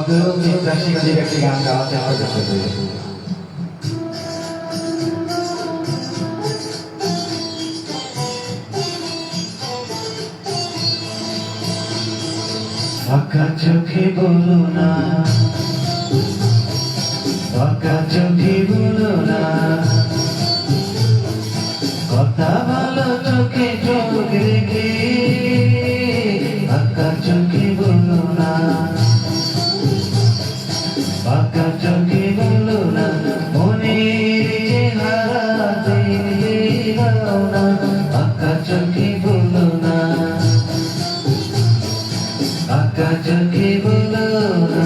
অতএব মিত্রা শিবজির একটি গান গাওয়ার চেষ্টা করতে হবে। ফাঁকা চোখে বলো না, ফাঁকা চোখে বলো না, কথা ভালো চোখে চোখ রেখে ফাঁকা চোখে বলো না, ফাঁকা চোখে বলো না, মনের চেহারা দেখতে দাও না, ফাঁকা চোখে বলো না, ফাঁকা চোখে বলো না।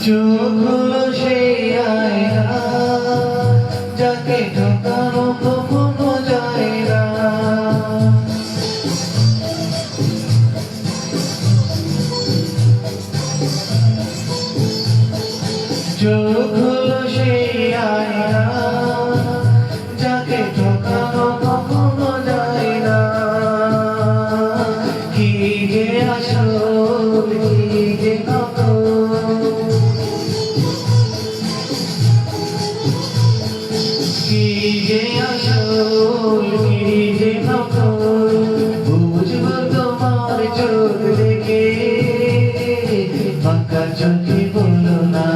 চোখ হলো সেই আয়না যাকে ঢোকানো কখনো যায় না, চোখ হলো সেই আয়না যাকে ঢোকানো কখনো যায় না, কি যে আসল কি যে নকল, কি যে আসল কি যে নকল, বুঝবো তোমার চোখ দেখে ফাঁকা চোখে বলো না,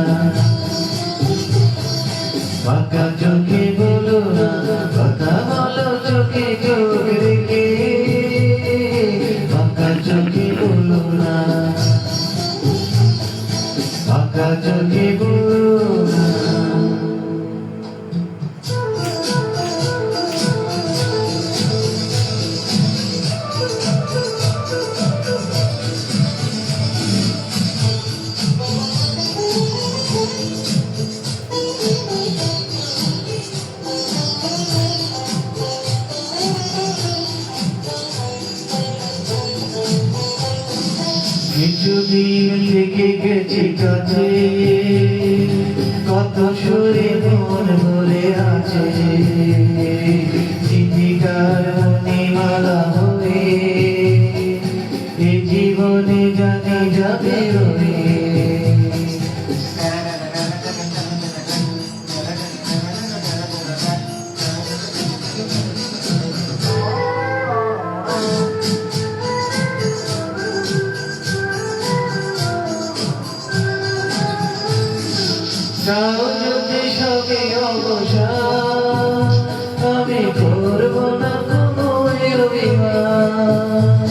ফাঁকা চোখে বলো না, কথা বলো চোখে চোখ রেখে ফাঁকা চোখে বলো না, ফাঁকা চোখে বলো না। কিছুদিন থেকে গেছি কাছে, কত সুরে মন ভরে আছে, চিঠিকার মণিমালা হয়ে এ জীবনে জানি যাবে রয়ে। চাও যদি সবে অবসান, আমি করব না কোনো অভিমান,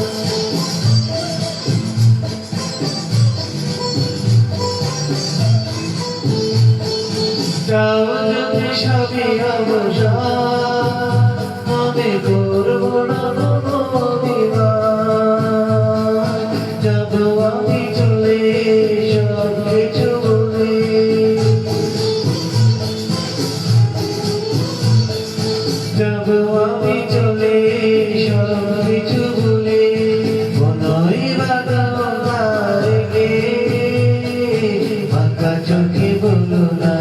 চাও যদি সবে অবসান, আমি করব না কোনো অভিমান, যাব আমি চলে সব কিছু বলে, যাব আমি চলে সব কিছু ভুলে, মনই বাগান রেখে ফাঁকা চোখে বলো না,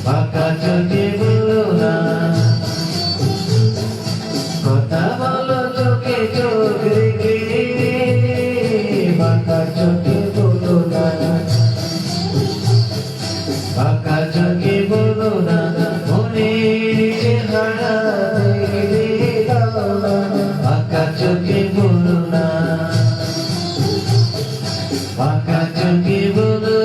ফাঁকা চোখে বলো না, কথা বলো চোখে চোখ রেখে ফাঁকা চোখে বলো না, ফাঁকা চোখে বলো না, মনের চেহারা দেখতে দাও না, ফাঁকা চোখে বলো না, ফাঁকা চোখে বলো